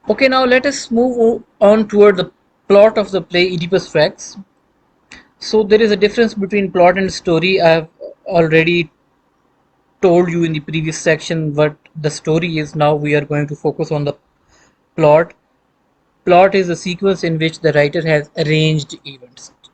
Okay, now let us move on toward the plot of the play Oedipus Rex. So there is a difference between plot and story. I have already told you in the previous section what the story is. Now we are going to focus on the plot. Plot is a sequence in which the writer has arranged events.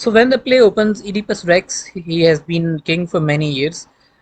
So when the play opens, Oedipus Rex, he has been king for many years.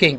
king.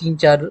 3-4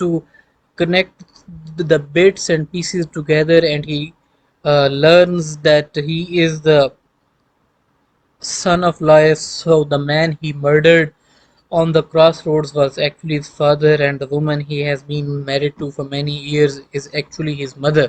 to connect the bits and pieces together and he learns that he is the son of Laius, so the man he murdered on the crossroads was actually his father, and the woman he has been married to for many years is actually his mother.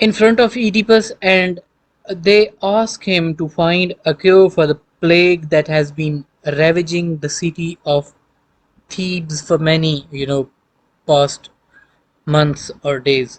in front of Oedipus, and they ask him to find a cure for the plague that has been ravaging the city of Thebes for many, past months or days.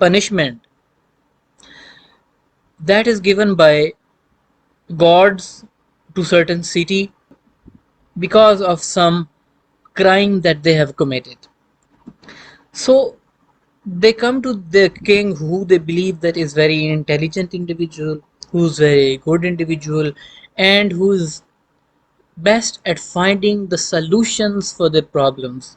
punishment that is given by gods to certain city because of some crime that they have committed. So they come to the king who they believe that is very intelligent individual, who's very good individual, and who's best at finding the solutions for their problems.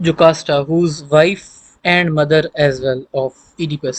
Jocasta, whose wife and mother as well of Oedipus.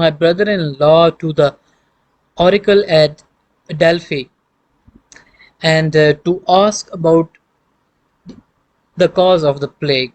my brother-in-law to the oracle at Delphi and to ask about the cause of the plague.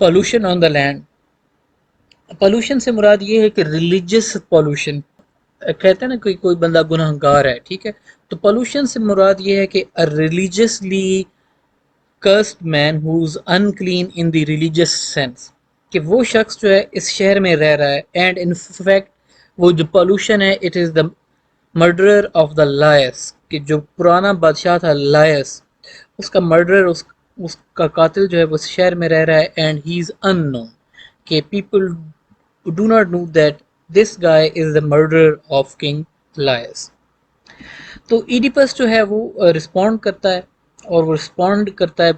pollution on the land pollution سے مراد یہ ہے کہ religious pollution, کہتے ہیں نا کوئی بندہ گناہ گار ہے، ٹھیک ہے، تو پولوشن سے مراد یہ ہے کہ religiously cursed man who's unclean in the religious sense، کہ وہ شخص جو ہے اس شہر میں رہ رہا ہے اینڈ ان فیکٹ وہ جو پولوشن ہے it is the murderer of the Laius, کہ جو پرانا بادشاہ تھا لائس اس کا مرڈرر، اس کا قاتل جو ہے وہ اس شہر میں رہ رہا ہے and he is unknown, کہ people do not know that this guy is the murderer of king Laius. تو ایڈیپس جو ہے وہ رسپونڈ کرتا ہے، اور وہ رسپونڈ کرتا ہے،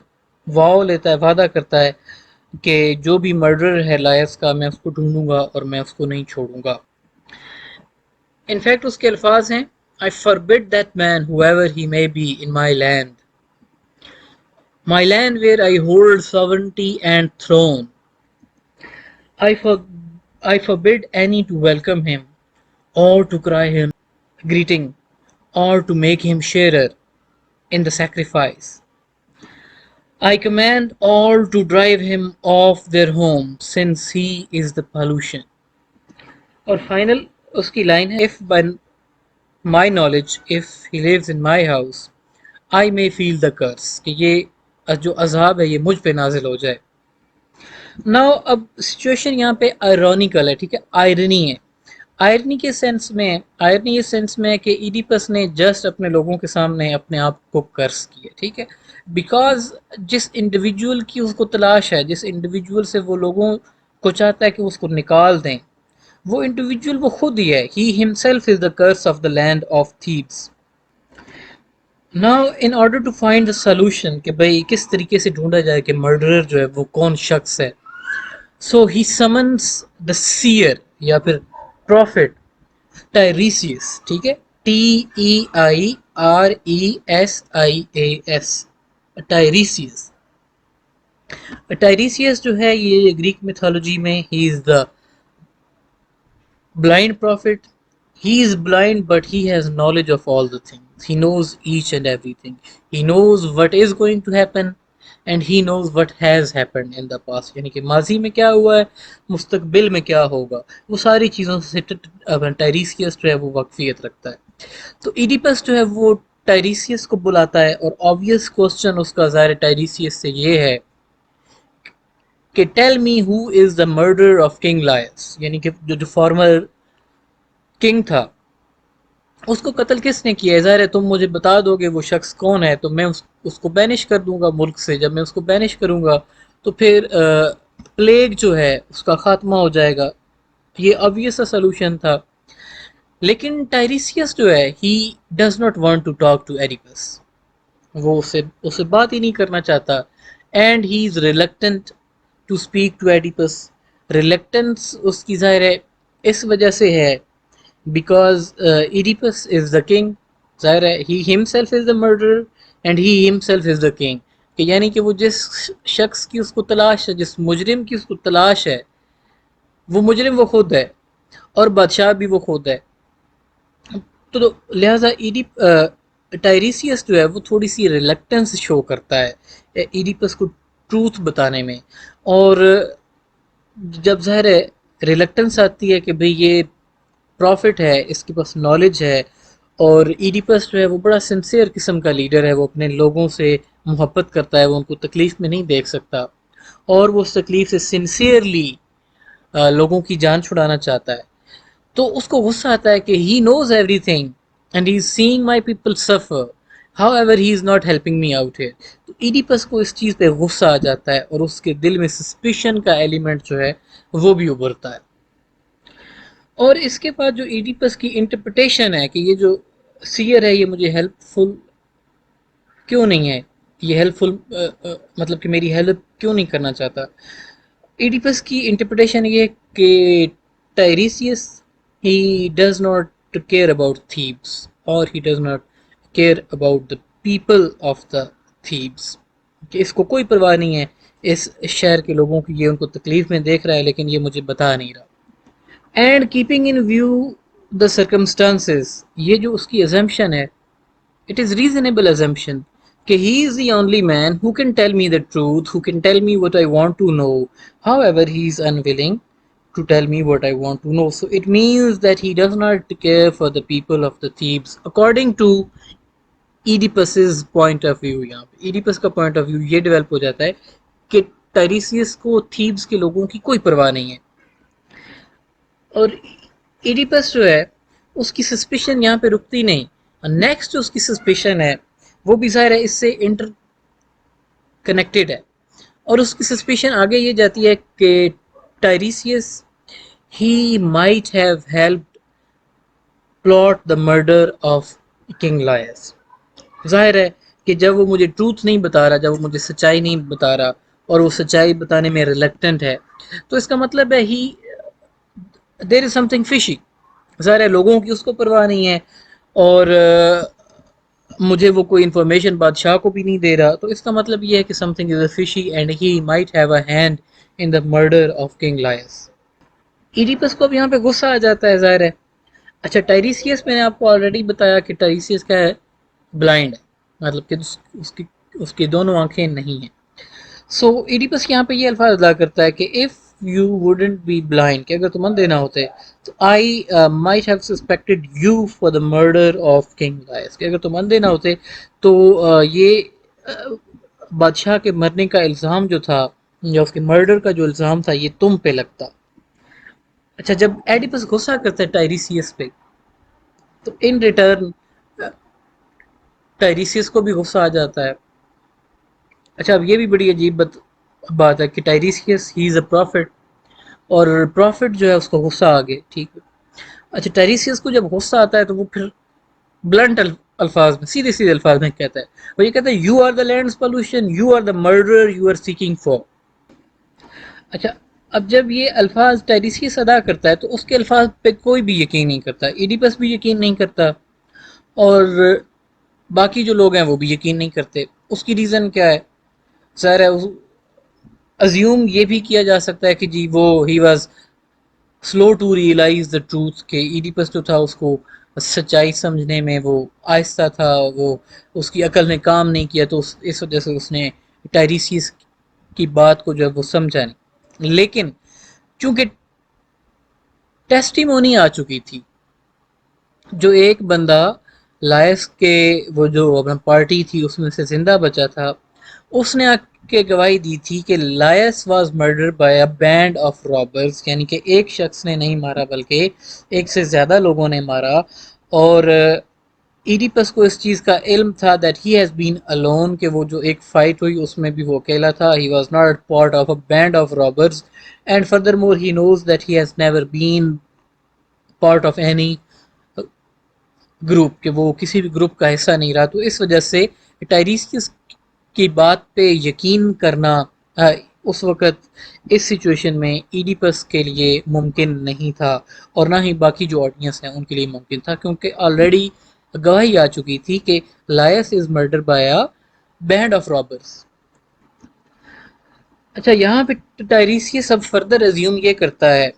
واو لیتا ہے، وعدہ کرتا ہے کہ جو بھی مرڈر ہے لائس کا میں اس کو ڈھونڈوں گا اور میں اس کو نہیں چھوڑوں گا۔ انفیکٹ اس کے الفاظ ہیں I forbid that man whoever he may be in my land where I hold sovereignty and throne. I, for, I forbid any to welcome him or to cry him greeting or to make him sharer in the sacrifice. I command all to drive him off their home since he is the pollution. اور final اس کی line ہے if by my knowledge if he lives in my house I may feel the curse، کہ یہ جو عذاب ہے یہ مجھ پہ نازل ہو جائے۔ ناؤ اب سچویشن یہاں پہ آئرونیکل ہے، ٹھیک ہے، آئرنی ہے۔ آئرنی کے سینس میں، آئرنی اس سینس میں ہے کہ ایڈیپس نے جسٹ اپنے لوگوں کے سامنے اپنے آپ کو کرس کیا، ٹھیک ہے، بیکاز جس انڈیویجول کی اس کو تلاش ہے، جس انڈیویجول سے وہ لوگوں کو چاہتا ہے کہ اس کو نکال دیں، وہ انڈیویجول وہ خود ہی ہے، he himself is the curse of the land of Thebes. Now in order to find the solution کہ بھائی کس طریقے سے ڈھونڈا جائے کہ مرڈرر جو ہے وہ کون شخص ہے، سو ہی سمنس دا سیئر یا پھر پروفٹ ٹائریسیس، ٹھیک ہے، TEIRESIAS، ٹائریسیس۔ ٹائریسیس جو ہے یہ گریک میتھولوجی میں ہی از دا blind prophet. He is blind but he has knowledge of all the things, he knows each and everything, he knows what is going to happen and he knows what has happened in the past، یعنی کہ ماضی میں کیا ہوا ہے، مستقبل میں کیا ہوگا، وہ ساری چیزوں سے ٹائریسیس جو ہے وہ واقفیت رکھتا ہے۔ تو ایڈیپس جو ہے وہ ٹائریسیس کو بلاتا ہے، اور آبویس کوسچن اس کا ظاہر ٹائریسیس سے یہ ہے کہ tell me who is the murder of king Laius, یعنی کہ جو فارمر کنگ تھا اس کو قتل کس نے کیا ہے، ظاہر ہے تم مجھے بتا دو گے وہ شخص کون ہے تو میں اس کو بینش کر دوں گا ملک سے، جب میں اس کو بینش کروں گا تو پھر پلیگ جو ہے اس کا خاتمہ ہو جائے گا، یہ obvious سا سلوشن تھا۔ لیکن ٹائریسیس جو ہے he does not want to talk to Oedipus, وہ اسے بات ہی نہیں کرنا چاہتا، and he is reluctant to speak to Oedipus. Reluctance اس کی ظاہر ہے اس وجہ سے ہے because Oedipus is the king, ظاہر ہے he himself is the murder and he himself is the king, کہ یعنی کہ وہ جس شخص کی اس کو تلاش ہے، جس مجرم کی اس کو تلاش ہے، وہ مجرم وہ خود ہے اور بادشاہ بھی وہ خود ہے۔ تو لہٰذا ٹائریسیس جو ہے وہ تھوڑی سی ریلکٹنس شو کرتا ہے ایڈیپس کو ٹروتھ بتانے میں، اور جب ظاہر ہے ریلکٹنس آتی ہے کہ بھئی یہ پروفٹ ہے، اس کے پاس نالج ہے، اور ایڈیپس جو ہے وہ بڑا سنسیئر قسم کا لیڈر ہے، وہ اپنے لوگوں سے محبت کرتا ہے، وہ ان کو تکلیف میں نہیں دیکھ سکتا، اور وہ اس تکلیف سے سنسیئرلی لوگوں کی جان چھڑانا چاہتا ہے، تو اس کو غصہ آتا ہے کہ he knows everything and he is saying my people suffer however he is not helping me out here. تو ایڈیپس کو اس چیز پہ غصہ آ جاتا ہے اور اس کے دل میں سسپیشن کا ایلیمنٹ جو ہے وہ بھی ابھرتا ہے۔ اور اس کے بعد جو ایڈیپس کی انٹرپریٹیشن ہے کہ یہ جو سیئر ہے یہ مجھے ہیلپ فل کیوں نہیں ہے، یہ ہیلپ فل مطلب کہ میری ہیلپ کیوں نہیں کرنا چاہتا، ایڈیپس کی انٹرپریٹیشن یہ کہ Tiresias he does not care about Thebes اور he does not care about the people of the Thebes, کہ اس کو کوئی پرواہ نہیں ہے اس شہر کے لوگوں کی، یہ ان کو تکلیف میں دیکھ رہا ہے لیکن یہ مجھے بتا نہیں رہا۔ And keeping in view the circumstances, یہ جو اس کی ازمپشن ہے اٹ از ریزنیبل ازمپشن کہ he is the only man who can tell me the truth, who can tell me what I want to know, however he is unwilling to tell me what I want to know. So it means that he does not care for the people of the Thebes according to Oedipus's point of view. یہاں پہ Oedipus کا point of view یہ develop ہو جاتا ہے کہ ٹائریسیس کو Thebes کے لوگوں کی کوئی پرواہ نہیں ہے, اور ایڈیپس جو ہے اس کی سسپیشن یہاں پہ رکتی نہیں. نیکسٹ جو اس کی سسپیشن ہے وہ بھی ظاہر ہے اس سے انٹر کنیکٹڈ ہے, اور اس کی سسپیشن آگے یہ جاتی ہے کہ Tiresias he might have helped plot the murder of king Laius. ظاہر ہے کہ جب وہ مجھے ٹروتھ نہیں بتا رہا, جب وہ مجھے سچائی نہیں بتا رہا, اور وہ سچائی بتانے میں ریلیکٹنٹ ہے, تو اس کا مطلب ہے ہی دیر از سم تھنگ فشی. ظاہر ہے لوگوں کی اس کو پرواہ نہیں ہے, اور مجھے وہ کوئی انفارمیشن بادشاہ کو بھی نہیں دے رہا, تو اس کا مطلب یہ ہے کہ something is a fishy and he might have a hand in the murder of king Laius. Oedipus کو اب یہاں پہ غصہ آ جاتا ہے, ظاہر ہے. اچھا ٹائریسیس میں نے آپ کو آلریڈی بتایا کہ ٹائریسیس کا ہے بلائنڈ ہے, مطلب کہ اس کی دونوں آنکھیں نہیں ہیں. سو ایڈیپس یہاں پہ یہ الفاظ ادا کرتا ہے کہ if you wouldn't be blind, کہ اگر تم اندھے نہ ہوتے تو I might have suspected you for the murder of king Laius, کہ اگر تم اندھے نہ ہوتے تو یہ بادشاہ کے مرنے کا الزام جو تھا, یا اس کے مرڈر کا جو الزام تھا, یہ تم پہ لگتا. اچھا جب ایڈیپس غصہ کرتا ہے ٹائریسیس پہ, تو ان ریٹرن ٹائریسیس کو بھی غصہ آ جاتا ہے. اچھا اب یہ بھی بڑی عجیب بات ہے کہ ٹائریسیس ہی از اے پروفٹ, اور پروفٹ جو ہے اس کو غصہ آ گیا, ٹھیک ہے. اچھا ٹائریسیس کو جب غصہ آتا ہے تو وہ پھر بلنٹ الفاظ میں, سیدھے سیدھے الفاظ میں کہتا ہے, وہ یہ کہتا ہے you are the land's pollution, you are the murder you are seeking for. اچھا اب جب یہ الفاظ ٹائریسیس ادا کرتا ہے تو اس کے الفاظ پہ کوئی بھی یقین نہیں کرتا, ایڈیپس بھی یقین نہیں کرتا, اور باقی جو لوگ ہیں وہ بھی یقین نہیں کرتے. اس کی ریزن کیا ہے؟ ظاہر ہے ازیوم یہ بھی کیا جا سکتا ہے کہ جی وہ he was slow to realise the truth, کہ ایڈیپس جو تھا اس کو سچائی سمجھنے میں وہ آہستہ تھا, وہ اس کی عقل نے کام نہیں کیا, تو اس وجہ سے اس نے ٹائریسیس کی بات کو جو ہے وہ سمجھا نہیں. لیکن چونکہ ٹیسٹیمونی آ چکی تھی, جو ایک بندہ لائس کے وہ جو اپنا پارٹی تھی اس میں سے زندہ بچا تھا, اس نے آ کے گواہی دی تھی کہ Laius was murder by a band of robbers, یعنی کہ ایک شخص نے نہیں مارا بلکہ ایک سے زیادہ لوگوں نے مارا. اور ایڈیپس کو اس چیز کا علم تھا that he has been alone, کہ وہ جو ایک فائٹ ہوئی اس میں بھی وہ اکیلا تھا, he was not part of a band of robbers, and furthermore he knows that he has never been part of any group, کہ وہ کسی بھی گروپ کا حصہ نہیں رہا. تو اس وجہ سے ٹائریسیس کی بات پہ یقین کرنا اس وقت اس سچویشن میں ایڈیپس کے لیے ممکن نہیں تھا, اور نہ ہی باقی جو آڈینس ہیں ان کے لیے ممکن تھا, کیونکہ آلریڈی گواہی آ چکی تھی کہ Laius is murder by a band of robbers. اچھا یہاں پہ ٹائریسیس اب فردر ازیوم یہ کرتا ہے,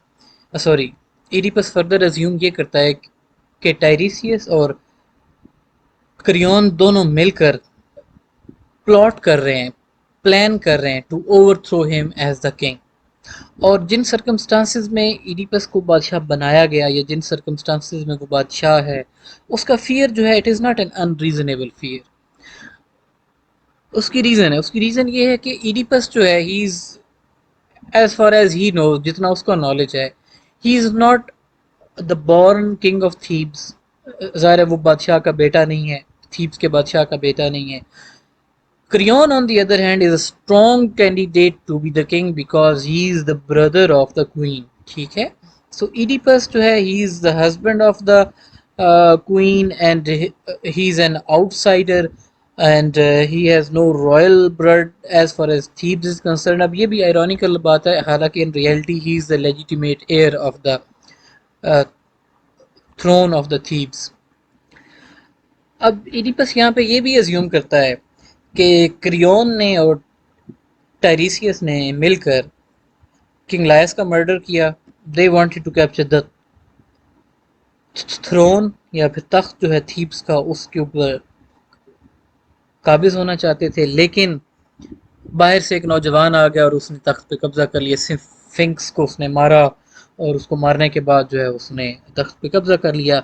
سوری ایڈیپس فردر ازیوم یہ کرتا ہے کہ ٹائریسیس اور کریون دونوں مل کر پلاٹ کر رہے ہیں, پلان کر رہے ہیں ٹو اوور تھرو ہم ایز دا کنگ. اور جن سرکمسٹانسز میں ایڈیپس کو بادشاہ بنایا گیا, یا جن سرکمسٹانسز میں وہ بادشاہ ہے, اس کا فیئر جو ہے it is not an unreasonable fear. اس کی ریزن یہ ہے کہ ایڈیپس جو ہے he is as far as he knows, جتنا اس کا نالج ہے, he is not the born king of Thebes. ظاہر ہے وہ بادشاہ کا بیٹا نہیں ہے, تھیبس کے بادشاہ کا بیٹا نہیں ہے. Creon, on the other hand, is a strong candidate to be the king because he is the brother of the queen. ٹھیک ہے, so Oedipus جو ہے he is the husband of the queen, and he is an outsider, and he has no royal blood as far as Thebes is concerned. اب یہ بھی ironical بات ہے, حالانکہ in reality he is the legitimate heir of the throne of the Thebes. اب Oedipus یہاں پہ یہ بھی ازیوم کرتا ہے کہ کریون نے اور ٹائریسیس نے مل کر کنگ لائس کا مرڈر کیا. They wanted to capture the throne, یا پھر تخت جو ہے تھیبس کا, اس کے اوپر قابض ہونا چاہتے تھے, لیکن باہر سے ایک نوجوان آ گیا اور اس نے تخت پہ قبضہ کر لیا. سفنکس کو اس نے مارا, اور اس کو مارنے کے بعد جو ہے اس نے تخت پہ قبضہ کر لیا.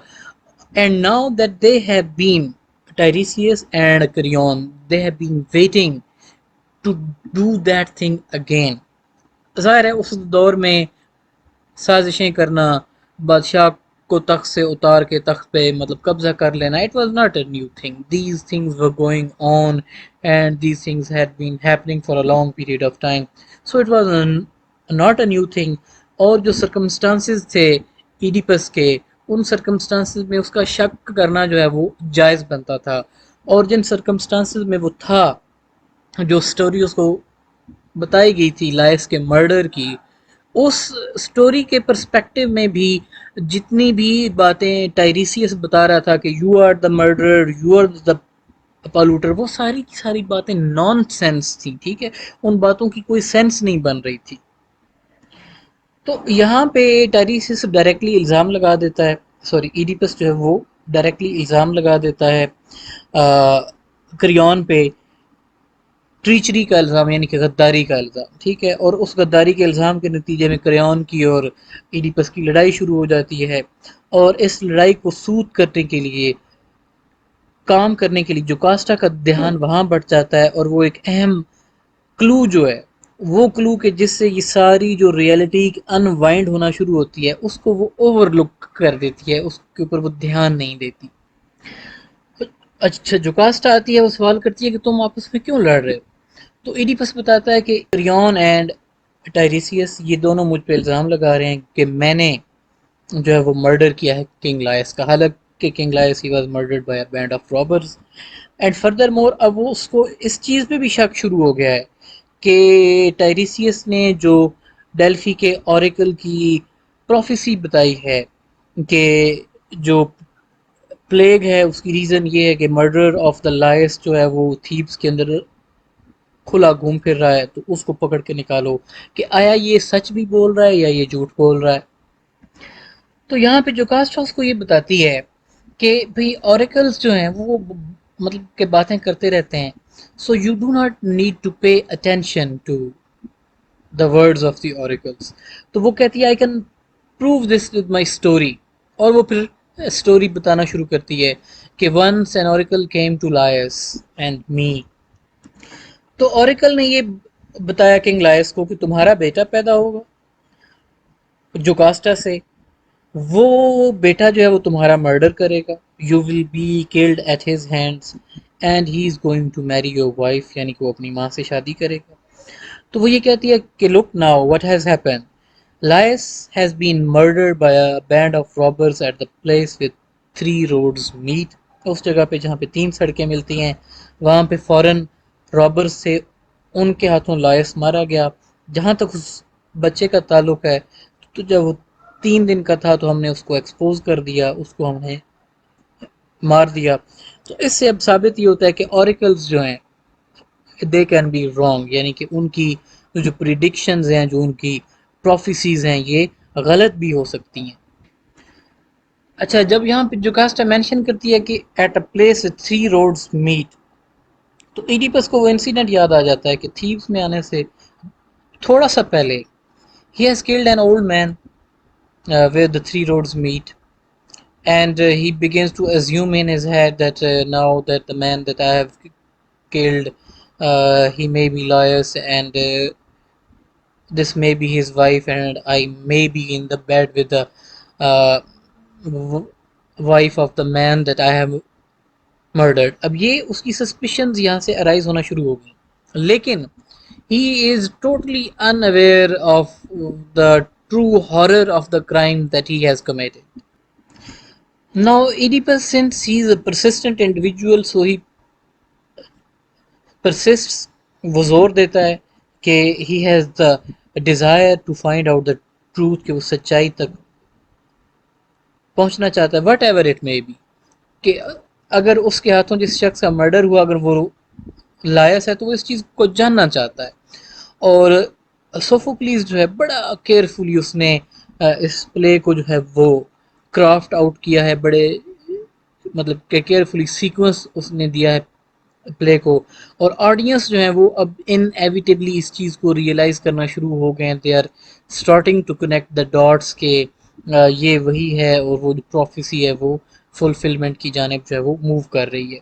And now that they have been Tiresias and Creon they have been waiting to do that thing again. ظاہر ہے اس دور میں سازشیں کرنا، بادشاہ کو تخت سے اتار کے تخت پہ مطلب قبضہ کر لینا، it was not a new thing. These things were going on and these things had been happening for a long period of time. So it was not a new thing. اور جو سرکمسٹانسز تھے Oedipus کے، ان circumstances میں اس کا شک کرنا جو ہے وہ جائز بنتا تھا. اور جن سرکمسٹانسز میں وہ تھا، جو سٹوری اس کو بتائی گئی تھی لائس کے مرڈر کی، اس سٹوری کے پرسپیکٹو میں بھی جتنی بھی باتیں ٹائریسیس بتا رہا تھا کہ you are the murder, you are the polluter, وہ ساری کی ساری باتیں نان سینس تھیں. ٹھیک ہے، ان باتوں کی کوئی سینس نہیں بن رہی تھی. تو یہاں پہ ٹائریسیس ڈائریکٹلی الزام لگا دیتا ہے، سوری ایڈیپس جو ہے وہ ڈائریکٹلی الزام لگا دیتا ہے کریون پہ، ٹریچری کا الزام یعنی کہ غداری کا الزام. ٹھیک ہے، اور اس غداری کے الزام کے نتیجے میں کریون کی اور ایڈیپس کی لڑائی شروع ہو جاتی ہے. اور اس لڑائی کو سود کرنے کے لیے، کام کرنے کے لیے جوکاسٹا کا دھیان وہاں بڑھ جاتا ہے، اور وہ ایک اہم کلو جو ہے، وہ کلو کہ جس سے یہ ساری جو ریئلٹی انوائنڈ ہونا شروع ہوتی ہے، اس کو وہ اوور لک کر دیتی ہے، اس کے اوپر وہ دھیان نہیں دیتی. اچھا، جوکاسٹا آتی ہے، وہ سوال کرتی ہے کہ تم آپس میں کیوں لڑ رہے ہو؟ تو ایڈیپس بتاتا ہے کہ کریون اینڈ ٹائریسیس یہ دونوں مجھ پہ الزام لگا رہے ہیں کہ میں نے جو ہے وہ مرڈر کیا ہے کنگ لائس کا، حالانکہ king Laius he was murdered by a band of robbers. And furthermore اب وہ اس کو اس چیز پہ بھی شک شروع ہو گیا ہے کہ ٹائریسیس نے جو ڈیلفی کے اوریکل کی پروفیسی بتائی ہے کہ جو پلیگ ہے اس کی ریزن یہ ہے کہ مرڈر آف دا لائس جو ہے وہ تھیبس کے اندر کھلا گھوم پھر رہا ہے، تو اس کو پکڑ کے نکالو کہ آیا یہ سچ بھی بول رہا ہے یا یہ جھوٹ بول رہا ہے. تو یہاں پہ جو کاسٹ ہاؤس کو یہ بتاتی ہے کہ بھئی اوریکلز جو ہیں وہ مطلب کہ باتیں کرتے رہتے ہیں، so you do not need to pay attention to the words of the oracles. تو وہ کہتی ہے I can prove this with my story. اور وہ پھر اسٹوری بتانا شروع کرتی ہے کہ once an oracle came to Laius and me. تو اوریکل نے یہ بتایا کنگ لائس کو کہ تمہارا بیٹا پیدا ہوگا جوکاسٹا سے، وہ بیٹا جو ہے وہ تمہارا مرڈر کرے گا، you will be killed at his hands and he is going to marry your wife, یعنی کہ وہ اپنی ماں سے شادی کرے گا. تو وہ یہ کہتی ہے کہ look now what has happen, Laius has been murdered by a band of robbers at the place with 3 roads meet. اس جگہ پہ جہاں پہ 3 سڑکیں ملتی ہیں، وہاں پہ فوراً رابرز سے ان کے ہاتھوں لائس مارا گیا. جہاں تک اس بچے کا تعلق ہے، تو جب وہ 3 دن کا تھا تو ہم نے اس کو ایکسپوز کر دیا، اس کو ہم نے مار دیا. تو اس سے اب ثابت یہ ہوتا ہے کہ اوریکلز جو ہیں دے کین بی رانگ، یعنی کہ ان کی جو پریڈکشنز ہیں، جو ان کی پروفیسیز ہیں، یہ غلط بھی ہو سکتی ہیں. اچھا، جب یہاں پہ جوکاسٹا مینشن کرتی ہے کہ at a place 3 roads meet، تو ایڈیپس کو وہ انسیڈنٹ یاد آ جاتا ہے کہ تھیوس میں آنے سے تھوڑا سا پہلے he has killed an old man where the 3 roads meet. And he begins to assume in his head that now that the man that I have killed, he may be Laius, and this may be his wife, and I may be in the bed with the uh, wife of the man that I have murdered. اب یہ اس کی سسپیشنز یہاں سے arise ہونا شروع ہو گئی، لیکن he is totally unaware of the true horror of the crime that he has committed. Now Oedipus, since he is a persistent individual, so he persists. وہ زور دیتا ہے کہ he has the desire to find out the truth، کہ وہ سچائی تک پہنچنا چاہتا ہے what ever it may be، کہ اگر اس کے ہاتھوں جس شخص کا مرڈر ہوا اگر وہ لائس ہے تو وہ اس چیز کو جاننا چاہتا ہے. اور سوفوکلیز جو ہے بڑا کیئرفلی اس نے اس پلے کو جو ہے وہ کرافٹ آؤٹ کیا ہے، بڑے مطلب کہ کیئرفلی سیکوینس اس نے دیا ہے پلے کو. اور آڈینس جو ہیں وہ اب ان ایویٹیبلی اس چیز کو ریئلائز کرنا شروع ہو گئے ہیں. They are starting to connect the dots کہ یہ وہی ہے اور وہ جو پروفیسی ہے وہ فلفلمنٹ کی جانب جو ہے وہ موو کر رہی ہے.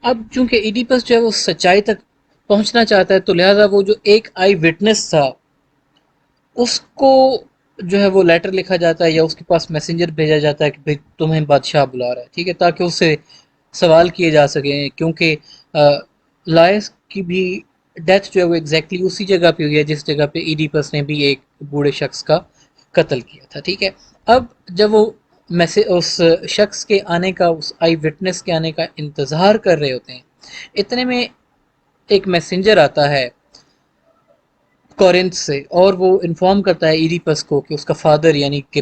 اب چونکہ ایڈیپس جو ہے وہ سچائی تک پہنچنا چاہتا ہے تو لہٰذا وہ جو ایک آئی وٹنس تھا اس کو جو ہے وہ لیٹر لکھا جاتا ہے یا اس کے پاس میسنجر بھیجا جاتا ہے کہ بھائی تمہیں بادشاہ بلا رہا ہے، ٹھیک ہے، تاکہ اس سے سوال کیے جا سکیں. کیونکہ لائس کی بھی ڈیتھ جو ہے وہ ایگزیکٹلی اسی جگہ پہ ہوئی ہے جس جگہ پہ ایڈیپس نے بھی ایک بوڑھے شخص کا قتل کیا تھا. ٹھیک ہے، اب جب وہ اس شخص کے آنے کا، اس آئی وٹنس کے آنے کا انتظار کر رہے ہوتے ہیں، اتنے میں ایک میسنجر آتا ہے کورنتھ سے اور وہ انفارم کرتا ہے ایڈیپس کو کہ اس کا فادر یعنی کہ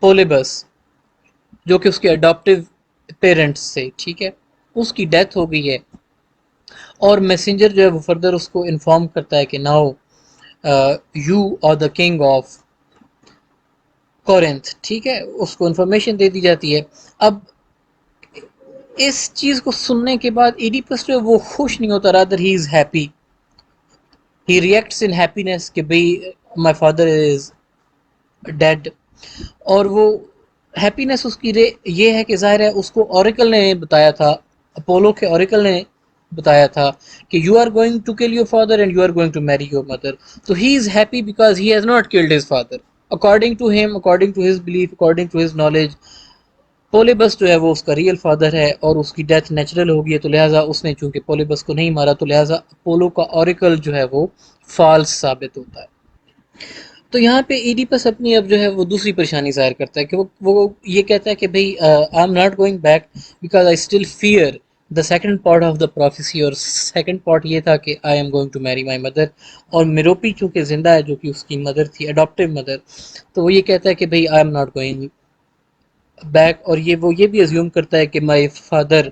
پولیبس جو کہ اس کے اڈاپٹیو پیرنٹس سے، ٹھیک ہے، اس کی ڈیتھ ہو گئی ہے. اور میسنجر جو ہے وہ فردر اس کو انفارم کرتا ہے کہ now you are the king of Corinth. ٹھیک ہے، اس کو انفارمیشن دے دی جاتی ہے. اب اس چیز کو سننے کے بعد ایڈیپس جو ہے وہ خوش نہیں ہوتا، rather he is happy. He reacts in happiness کہ بھئی مائی فادر از ڈیڈ. اور وہ ہیپینس اس کی یہ ہے کہ ظاہر ہے اس کو اوریکل نے بتایا تھا، اپولو کے اوریکل نے بتایا تھا کہ you are going to kill your father and you are going to marry your mother. تو he is happy because he has not killed his father. According to him, according to his belief, according to his knowledge, Polybus جو ہے وہ اس کا real father ہے اور اس کی death natural ہوگی ہے. تو لہٰذا اس نے چونکہ پولیبس کو نہیں مارا تو لہٰذا اپولو کا اوریکل جو ہے وہ فالس ثابت ہوتا ہے. تو یہاں پہ ایڈیپس اپنی اب جو ہے وہ دوسری پریشانی ظاہر کرتا ہے کہ وہ یہ کہتا ہے کہ بھئی I am not going back because I still fear the second part of the prophecy. اور سیکنڈ پارٹ یہ تھا کہ آئی ایم گوئنگ ٹو میری مائی مدر. اور میروپی چونکہ زندہ ہے جو کہ اس کی مدر تھی، اڈاپٹیو مدر، تو وہ یہ کہتا ہے کہ بھئی I am not going back. اور وہ یہ بھی ازیوم کرتا ہے کہ مائی فادر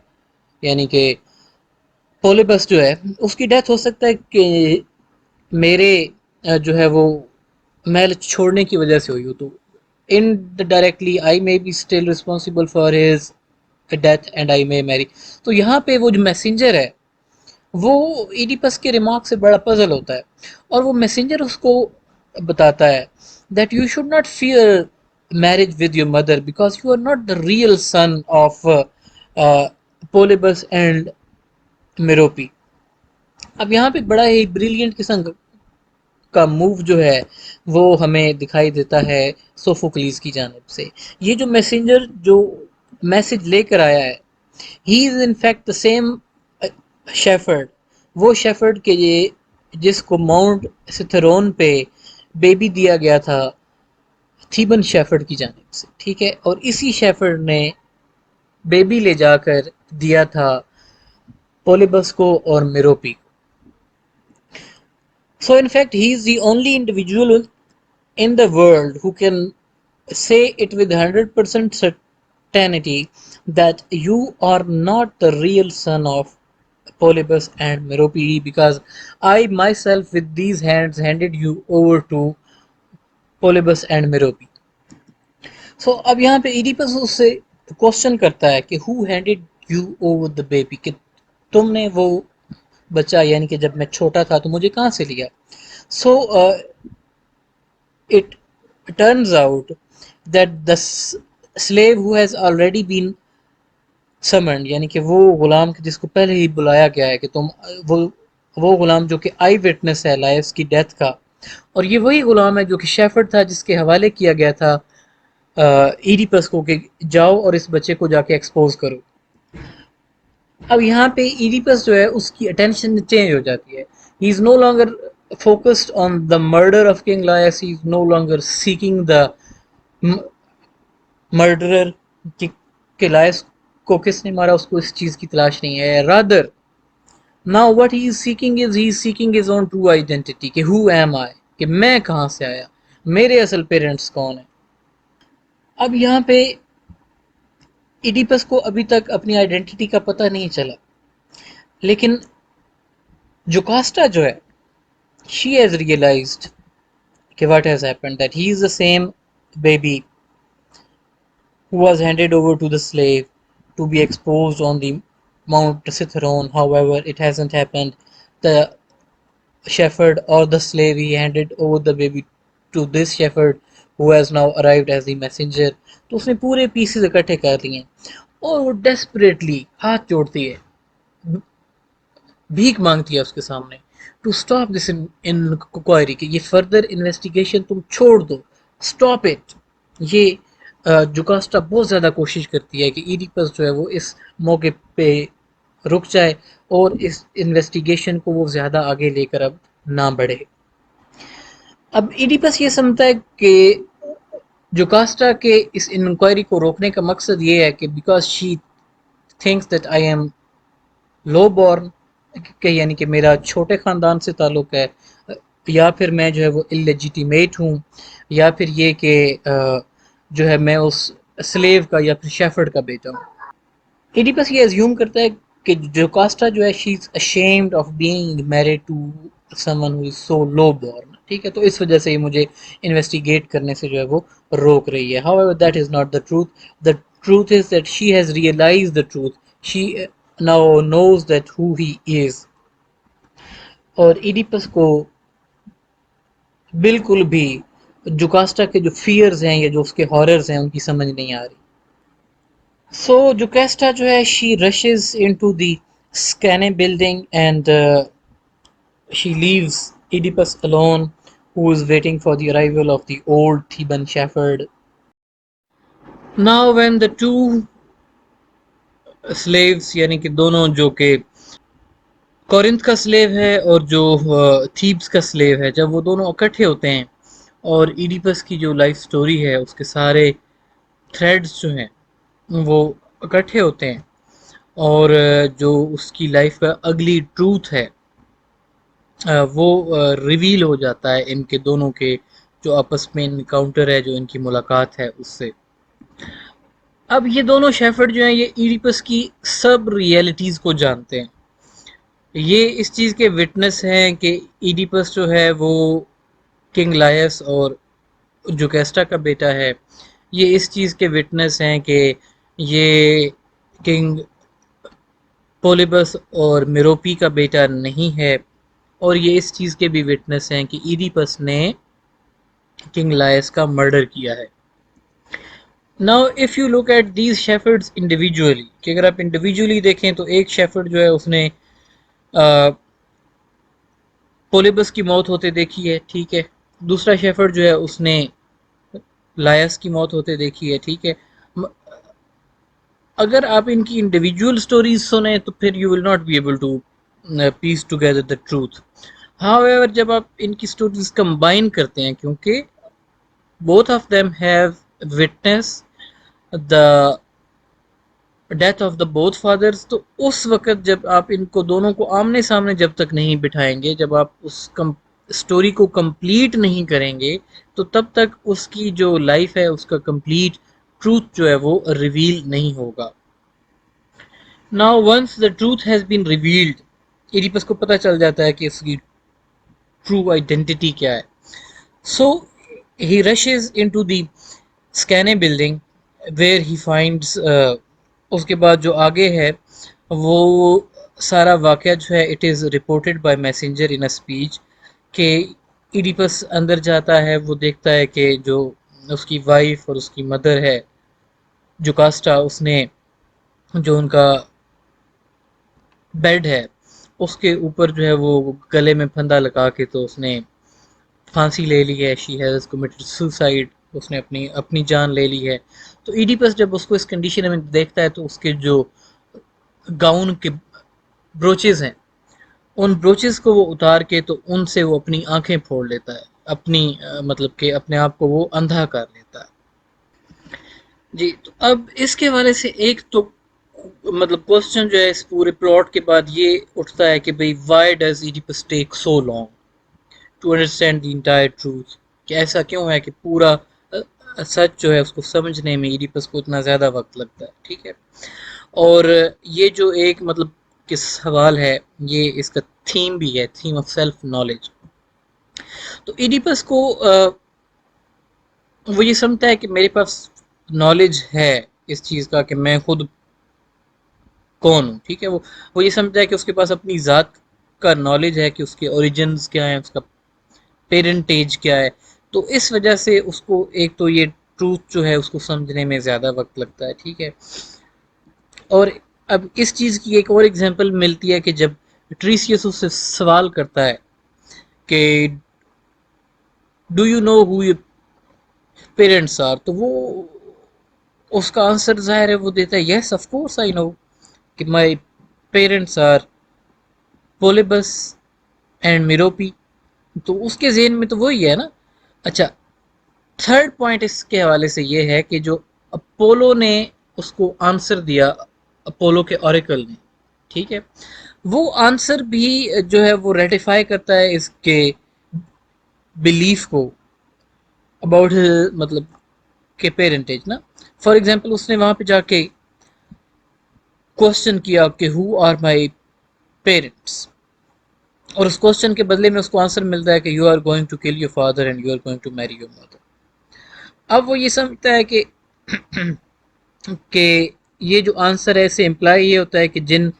یعنی کہ پولیبس جو ہے اس کی ڈیتھ ہو سکتا ہے کہ میرے جو ہے وہ محل چھوڑنے کی وجہ سے ہوئی ہو. تو indirectly I may be still responsible for his death and I may marry. تو یہاں پہ وہ جو میسنجر ہے وہ ایڈیپس کے ریمارک سے بڑا پزل ہوتا ہے اور وہ میسنجر اس کو بتاتا ہے that you should not fear marriage with your mother because you are not the real son of Polybus and Merope. اب یہاں پہ بڑا ہی بریلینٹ قسم کا موو جو ہے وہ ہمیں دکھائی دیتا ہے سوفوکلیز کی جانب سے. یہ جو میسنجر جو میسج لے کر آیا ہے he is in fact the same shepherd, وہ شیفرڈ کے یہ جس کو ماؤنٹ ستھرون پہ بیبی دیا گیا تھا تھیبن شیفرڈ کی جانب سے. ٹھیک ہے، اور اسی شیفرڈ نے بیبی لے جا کر دیا تھا پولیبس کو اور میروپی کو. So in fact he is the only individual in the world who can say it with 100% certainty that you are not the real son of Polybus and Merope because I myself with these hands handed you over to Polybus and Merope. So اب یہاں پہ Oedipus اس سے question کرتا ہے کہ who handed you over the baby، کہ تم نے وہ بچہ یعنی کہ جب میں چھوٹا تھا تو مجھے کہاں سے لیا. So it turns out that the slave who has already been summoned یعنی کہ وہ غلام جس کو پہلے ہی بلایا گیا ہے کہ تم وہ غلام جو کہ آئی وٹنس ہے لائس کی ڈیتھ کا، اور یہ وہی غلام ہے جو کہ شیفرڈ تھا جس کے حوالے کیا گیا تھا ایڈیپس کو کہ جاؤ اور اس بچے کو جا کے ایکسپوز کرو. اب یہاں پہ ایڈیپس جو ہے اس کی اٹینشن چینج ہو جاتی ہے. He is no longer focused on the murder of King Laius. He is no longer seeking the murderer کہ لائس کو کس نے مارا، اس کو اس چیز کی تلاش نہیں ہے. rather now what he is seeking is he is seeking his own true identity کہ who am I، کہ میں کہاں سے آیا، میرے اصل پیرنٹس کون ہیں. اب یہاں پہ ایڈیپس کو ابھی تک اپنی آئیڈینٹی کا پتہ نہیں چلا، لیکن جوکاسٹا جو ہے she has realized what has happened, that he is the same baby who was handed over to the slave to be exposed on the Mount Cithaeron. However, it hasn't happened. The shepherd or the slave, he handed over the baby to this shepherd who has now arrived as the messenger. تو اس نے پورے pieces اکٹھے کر لیے ہیں اور وہ desperately ہاتھ جوڑتی ہے, بھیک مانگتی ہے اس کے سامنے ٹو اسٹاپ دس انکوائری, کہ یہ فردر انویسٹیگیشن تم چھوڑ دو, اسٹاپ اٹ. یہ جوکاسٹا بہت زیادہ کوشش کرتی ہے کہ ایڈیپس جو ہے وہ اس موقع پہ رک جائے اور اس انویسٹیگیشن کو وہ زیادہ آگے لے کر اب نہ بڑھے. اب ایڈیپس یہ سمجھتا ہے کہ جوکاسٹا کے اس انکوائری کو روکنے کا مقصد یہ ہے کہ because she thinks that I am low born, کہ یعنی کہ میرا چھوٹے خاندان سے تعلق ہے, یا پھر میں جو ہے وہ اللیجیٹیمیٹ ہوں, یا پھر یہ کہ جو ہے میں اس سلیو کا یا پھر شیفرڈ کا بیٹا ہوں. ایڈیپس یہ ازیوم کرتا ہے کہ جوکاسٹا جو ہے she is ashamed of being married to someone who is so low born. ٹھیک ہے, تو اس وجہ سے یہ مجھے انویسٹیگیٹ کرنے سے جو ہے وہ روک رہی ہے. however that is not the truth. the truth is that she has realized the truth. she now knows that who he is. اور ایڈیپس کو بالکل بھی جوکاسٹا کے جو فیئرز ہیں یا جو اس کے ہاررز ہیں ان کی سمجھ نہیں آ رہی. سو جوکاسٹا جو ہے she rushes into the skene building and she leaves Oedipus alone, who is waiting for the arrival of the old Theban shepherd. Now when the two slaves, یعنی کہ دونوں جو کہ کورنتھ کا سلیو ہے اور جو تھیبس کا سلیو ہے, جب وہ دونوں اکٹھے ہوتے ہیں اور ایڈیپس کی جو لائف سٹوری ہے اس کے سارے تھریڈز جو ہیں وہ اکٹھے ہوتے ہیں, اور جو اس کی لائف کا اگلی ٹروتھ ہے وہ ریویل ہو جاتا ہے ان کے دونوں کے جو آپس میں انکاؤنٹر ہے, جو ان کی ملاقات ہے اس سے. اب یہ دونوں شیفرڈ جو ہیں یہ ایڈیپس کی سب ریئلٹیز کو جانتے ہیں, یہ اس چیز کے وٹنس ہیں کہ ایڈیپس جو ہے وہ کنگ لائس اور جوکیسٹا کا بیٹا ہے. یہ اس چیز کے وٹنس ہیں کہ یہ کنگ پولیبس اور میروپی کا بیٹا نہیں ہے, اور یہ اس چیز کے بھی وٹنس ہیں کہ ایڈیپس نے کنگ لائس کا مرڈر کیا ہے. Now if you look at these shepherds individually, کہ اگر آپ انڈیویجولی دیکھیں تو ایک شیفرڈ جو ہے اس نے پولیبس کی موت ہوتے دیکھی ہے, ٹھیک ہے. دوسرا شیفرڈ جو ہے اس نے لائس کی موت ہوتے دیکھی ہے, ٹھیک ہے. اگر آپ ان کی انڈیویجول سٹوریز سنیں تو پھر you will not be able to piece together the truth. however جب آپ ان کی سٹوریز کمبائن کرتے ہیں, کیونکہ both of them have witnessed the death of the both fathers, تو اس وقت جب آپ ان کو دونوں کو آمنے سامنے جب تک نہیں بٹھائیں گے, جب آپ اس سٹوری کو کمپلیٹ نہیں کریں گے, تو تب تک اس کی جو لائف ہے اس کا کمپلیٹ ٹروتھ جو ہے وہ ریویل نہیں ہوگا. Now once the truth has been revealed, Oedipus کو پتہ چل جاتا ہے کہ اس کی ٹرو آئیڈینٹی کیا ہے. So he rushes into the Scane building where he finds اس کے بعد جو آگے ہے وہ سارا واقعہ جو ہے it is reported by messenger in a speech, کہ ایڈیپس اندر جاتا ہے, وہ دیکھتا ہے کہ جو اس کی وائف اور اس کی مدر ہے جوکاسٹا, اس نے جو ان کا بیڈ ہے اس کے اوپر جو ہے وہ گلے میں پھندا لگا کے تو اس نے پھانسی لے لی ہے. شی ہیز کمیٹڈ سوسائڈ, اس نے اپنی جان لے لی ہے. تو ایڈیپس جب اس کو اس کنڈیشن میں دیکھتا ہے تو اس کے جو گاؤن کے بروچز ہیں ان بروچز کو وہ اتار کے تو ان سے وہ اپنی آنکھیں پھوڑ لیتا ہے, اپنی مطلب کہ اپنے آپ کو وہ اندھا کر لیتا ہے. جی, تو اب اس کے حوالے سے ایک تو مطلب کوسچن جو ہے اس پورے پلاٹ کے بعد یہ اٹھتا ہے کہ بھئی why does Oedipus take so long to understand the entire truth, کہ ایسا کیوں ہے کہ پورا سچ جو ہے اس کو سمجھنے میں ایڈیپس کو اتنا زیادہ وقت لگتا ہے, ٹھیک ہے. اور یہ جو ایک مطلب کہ سوال ہے یہ اس کا تھیم بھی ہے, تھیم آف سیلف نالج. تو ایڈیپس کو وہ یہ سمجھتا ہے کہ میرے پاس نالج ہے اس چیز کا کہ میں خود کون ہوں، ٹھیک ہے. وہ یہ سمجھتا ہے کہ اس کے پاس اپنی ذات کا نالج ہے کہ اس کے اوریجنز کیا ہیں، اس کا پیرنٹیج کیا ہے. تو اس وجہ سے اس کو ایک تو یہ ٹروتھ جو ہے اس کو سمجھنے میں زیادہ وقت لگتا ہے، ٹھیک ہے. اور اب اس چیز کی ایک اور اگزامپل ملتی ہے کہ جب ٹریسیس اس سے سوال کرتا ہے کہ do you know who your parents are, تو وہ اس کا آنسر ظاہر ہے وہ دیتا ہے yes of course I know کہ my parents are Polybus and Merope. تو اس کے ذہن میں تو وہی ہے نا. اچھا، تھرڈ پوائنٹ اس کے حوالے سے یہ ہے کہ جو اپولو نے اس کو آنسر دیا، اپولو کے اوریکل نے، ٹھیک ہے، وہ آنسر بھی جو ہے وہ ریٹیفائی کرتا ہے اس کے بلیف کو اباؤٹ مطلب کہ پیرنٹیج نا. فار ایگزامپل اس نے وہاں پہ جا کے کوشچن کیا کہ ہو آر مائی پیرنٹس، اور اس کوشچن کے بدلے میں اس کو آنسر ملتا ہے کہ you are going to kill your father and you are going to marry your mother. اب وہ یہ سمجھتا ہے کہ یہ جو آنسر ہے اسے امپلائی یہ ہوتا ہے کہ جن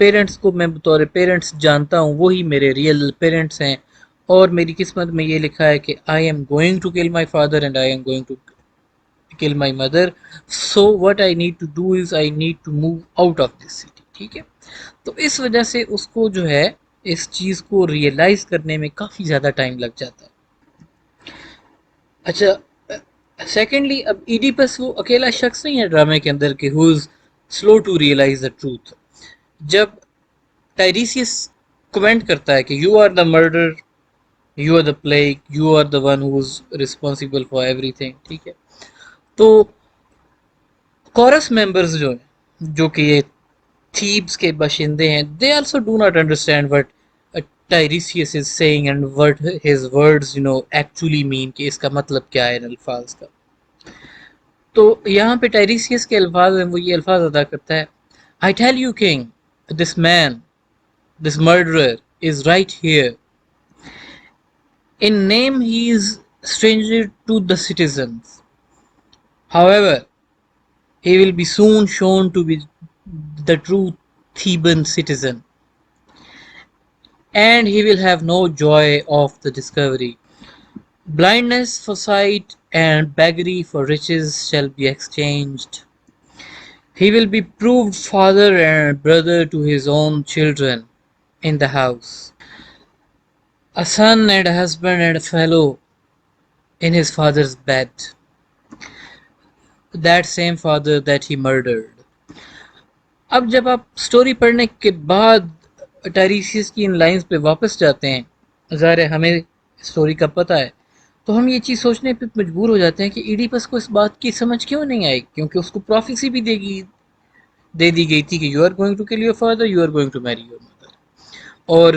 پیرنٹس کو میں بطور پیرنٹس جانتا ہوں وہی میرے ریئل پیرنٹس ہیں، اور میری قسمت میں یہ لکھا ہے کہ آئی am going to kill my father and I am going to kill my mother, so what I need to do is I need to move out of this city. ٹھیک ہے. تو اس وجہ سے اس کو جو ہے اس چیز کو ریئلائز کرنے میں کافی زیادہ ٹائم لگ جاتا ہے. اچھا، سیکنڈلی اب ایڈیپس وہ اکیلا شخص نہیں ہے ڈرامے کے اندر کہ who is slow to realise the truth. جب ٹائریسیس کمنٹ کرتا ہے کہ you are the murder, you are the plague, you are the one who is responsible for everything, ٹھیک ہے، تو کورس ممبرز جو ہیں، جو کہ یہ تھیبس کے باشندے ہیں، they also do not understand what Tiresias is saying and what his words actually mean, کہ اس کا مطلب کیا ہے ان الفاظ کا. تو یہاں پہ ٹائریسیس کے الفاظ ہیں وہ یہ الفاظ ادا کرتا ہے I tell you king this man this murderer is right here in name he is stranger to the citizens, however he will be soon shown to be the true Theban citizen, and he will have no joy of the discovery. Blindness for sight and beggary for riches shall be exchanged. He will be proved father and brother to his own children in the house, a son and a husband and a fellow in his father's bed, that same father that he murdered. اب جب آپ story پڑھنے کے بعد ٹائریسیس کی ان lines پہ واپس جاتے ہیں، ظاہر ہے ہمیں سٹوری کا پتہ ہے، تو ہم یہ چیز سوچنے پہ مجبور ہو جاتے ہیں کہ ایڈیپس کو اس بات کی سمجھ کیوں نہیں آئی، کیونکہ اس کو پروفیسی بھی دے دی گئی تھی کہ you are going to kill your father, you are going to marry your mother. اور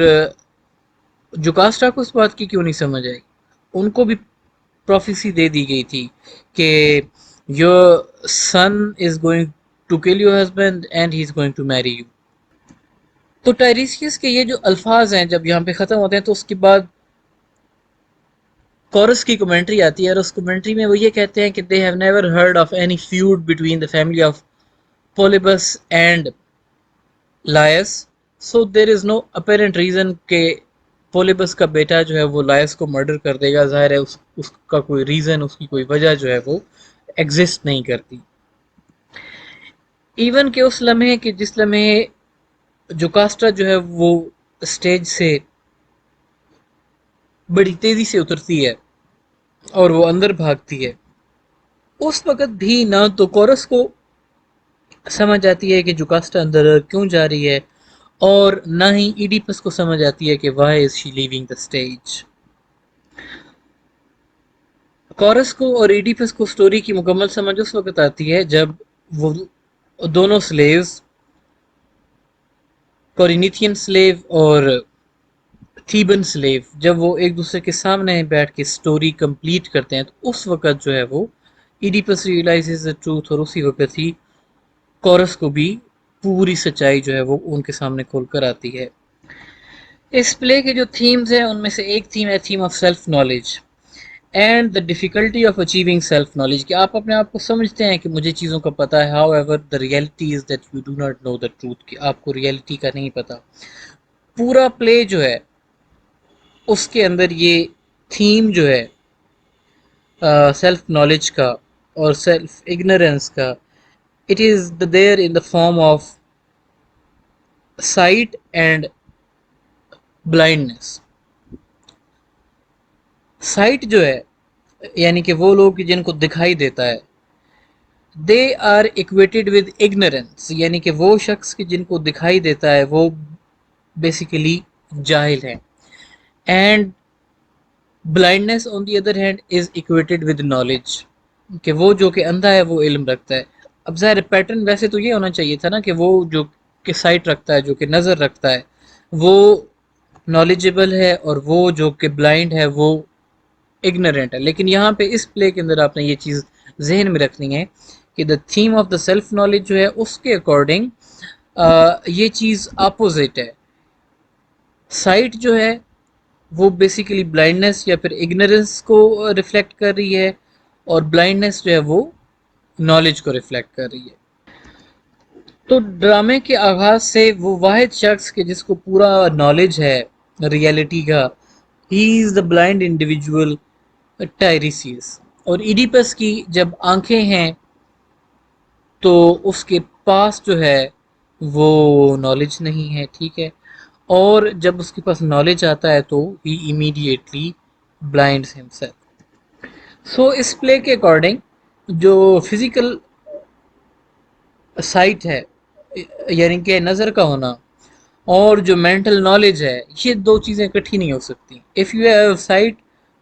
جوکاسٹا کو اس بات کی کیوں نہیں سمجھ آئی؟ ان کو بھی پروفیسی دے دی گئی تھی کہ your son is going to kill your husband and he is going to marry you. تو ٹائریسیس کے یہ جو الفاظ ہیں جب یہاں پہ ختم ہوتے ہیں تو اس کے بعد کورس کی کمنٹری آتی ہے، اور اس کمنٹری میں وہ یہ کہتے ہیں کہ they have never heard of any feud between the family of Polybus and Laius, so there is no apparent reason کہ پولیبس کا بیٹا جو ہے وہ لائس کو مرڈر کر دے گا. ظاہر ہے اس کا کوئی ریزن، اس کی کوئی وجہ جو ہے وہ ایگزسٹ نہیں کرتی. ایون کہ اس لمحے کہ جس لمحے جوکاسٹا جو ہے وہ اسٹیج سے بڑی تیزی سے اترتی ہے اور وہ اندر بھاگتی ہے، اس وقت بھی نہ تو کورس کو سمجھ آتی ہے کہ جوکاسٹا اندر کیوں جا رہی ہے، اور نہ ہی ایڈیپس کو سمجھ آتی ہے کہ why is she leaving the stage. Chorus کو اور ایڈیپس کو سٹوری کی مکمل سمجھ اس وقت آتی ہے جب وہ دونوں سلیوز، کورینیتھین سلیو اور تھیبن سلیو، جب وہ ایک دوسرے کے سامنے بیٹھ کے سٹوری کمپلیٹ کرتے ہیں تو اس وقت جو ہے وہ ایڈیپس ریئلائزز دا ٹروتھ، اور اسی وقت ہی کورس کو بھی پوری سچائی جو ہے وہ ان کے سامنے کھول کر آتی ہے. اس پلے کے جو تھیمز ہیں ان میں سے ایک تھیم ہے theme of self knowledge. And the difficulty of achieving self knowledge, کہ آپ اپنے آپ کو سمجھتے ہیں کہ مجھے چیزوں کا پتہ ہے، however the reality is that you do not know the truth, کہ آپ کو ریئلٹی کا نہیں پتہ. پورا پلے جو ہے اس کے اندر یہ تھیم جو ہے سیلف نالج کا اور سیلف اگنورینس کا، it is the there in the form of sight and blindness. Sight جو ہے یعنی کہ وہ لوگ جن کو دکھائی دیتا ہے، دے آر ایکویٹڈ ود اگنورینس، یعنی کہ وہ شخص کہ جن کو دکھائی دیتا ہے وہ بیسیکلی جاہل ہیں. And blindness on the other hand is equated with knowledge, کہ وہ جو کہ اندھا ہے وہ علم رکھتا ہے. اب ظاہر پیٹرن ویسے تو یہ ہونا چاہیے تھا نا کہ وہ جو کہ سائٹ رکھتا ہے، جو کہ نظر رکھتا ہے، وہ نالجبل ہے، اور وہ جو کہ بلائنڈ ہے وہ اگنورینٹ ہے. لیکن یہاں پہ اس پلے کے اندر آپ نے یہ چیز ذہن میں رکھنی ہے کہ the theme of the self knowledge جو ہے اس کے اکارڈنگ یہ چیز اپوزٹ ہے. سائٹ جو ہے وہ بیسیکلی بلائنڈنیس یا پھر اگنورینس کو ریفلیکٹ کر رہی ہے، اور بلائنڈنیس جو ہے وہ نالج کو ریفلیکٹ کر رہی ہے. تو ڈرامے کے آغاز سے وہ واحد شخص کے جس کو پورا نالج ہے ریئلٹی کا، ہی از دا بلائنڈ انڈیویجول ٹائریسیس. اور ایڈیپس کی جب آنکھیں ہیں تو اس کے پاس جو ہے وہ نالج نہیں ہے، ٹھیک ہے. اور جب اس کے پاس نالج آتا ہے تو ہی امیڈیٹلی بلائنڈز ہمسیلف. سو اس پلے کے اکارڈنگ جو فزیکل سائٹ ہے یعنی کہ نظر کا ہونا، اور جو مینٹل نالج ہے، یہ دو چیزیں اکٹھی نہیں ہو سکتی. If you have sight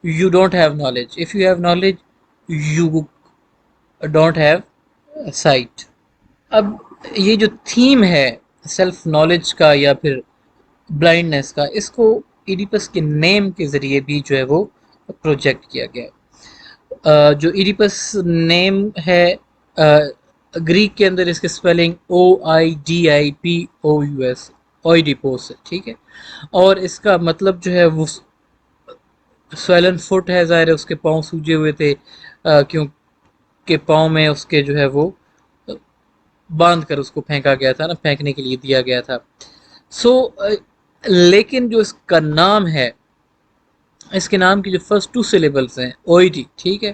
you don't have knowledge, if you have knowledge you don't have sight. اب یہ جو تھیم ہے سیلف نالج کا یا پھر بلائنڈنیس کا، اس کو ایڈیپس کے نیم کے ذریعے بھی جو ہے وہ پروجیکٹ کیا گیا. جو ایڈیپس نیم ہے گریک کے اندر اس کے سپیلنگ OIDIPOUS، اوئیڈیپوس ہے، ٹھیک ہے. اور اس کا مطلب جو ہے وہ سویلن فٹ ہے، ظاہر ہے اس کے پاؤں سوجے ہوئے تھے کیونکہ پاؤں میں اس کے جو ہے وہ باندھ کر اس کو پھینکا گیا تھا نا، پھینکنے کے لیے دیا گیا تھا. سو لیکن جو اس کا نام ہے، اس کے نام کی جو فرسٹ ٹو سلیبلز ہیں اوئیڈی، ٹھیک ہے،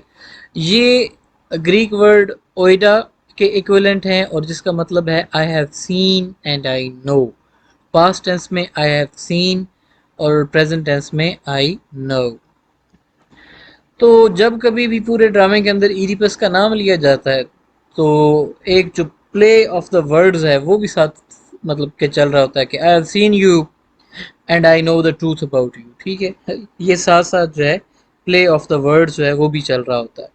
یہ گریک ورڈ اوئیڈا کے ایکویلنٹ ہیں، اور جس کا مطلب ہے I have seen and I know. Past tense میں آئی ہیو سین اور پریزنٹ ٹینس میں آئی نو. تو جب کبھی بھی پورے ڈرامے کے اندر ایڈیپس کا نام لیا جاتا ہے تو ایک جو پلے آف دا ورڈز ہے وہ بھی ساتھ مطلب کہ چل رہا ہوتا ہے کہ I have seen you and I know the truth about you, ٹھیک ہے. یہ ساتھ ساتھ جو ہے پلے آف دا ورڈ جو ہے وہ بھی چل رہا ہوتا ہے.